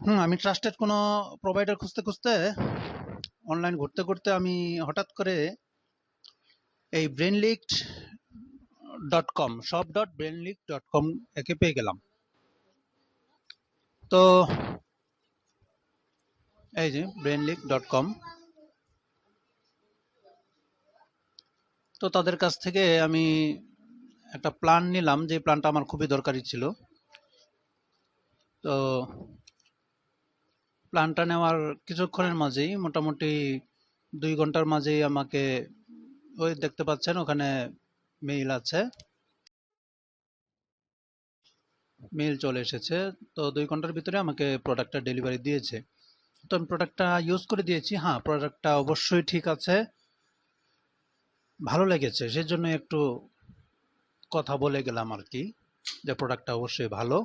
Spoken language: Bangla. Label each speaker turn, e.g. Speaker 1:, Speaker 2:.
Speaker 1: আমি ট্রাস্টেড কোনো প্রোভাইডার খুঁজতে খুঁজতে অনলাইন ঘুরতে ঘুরতে আমি হঠাৎ করে এই brainlict.com shop.brainlict.com একে পেয়ে গেলাম। তো এই যে brainlict.com, তো তাদের কাছ থেকে আমি একটা প্ল্যান নিলাম, যে প্ল্যানটা আমার খুবই দরকারি ছিল। তো প্ল্যানটা নেওয়ার কিছুক্ষণের মাঝেই, মোটামুটি 2 ঘন্টার মাঝেই আমাকে, ওই দেখতে পাচ্ছেন ওখানে মেইল আছে, মেইল চলে এসেছে। তো 2 ঘন্টার ভিতরে আমাকে প্রোডাক্টটা ডেলিভারি দিয়েছে। তো আমি প্রোডাক্টটা ইউজ করে দিয়েছি। হ্যাঁ, প্রোডাক্টটা অবশ্যই ঠিক আছে, ভালো লেগেছে, সেজন্য একটু কথা বলে গেলাম আর কি, যে প্রোডাক্টটা অবশ্যই ভালো।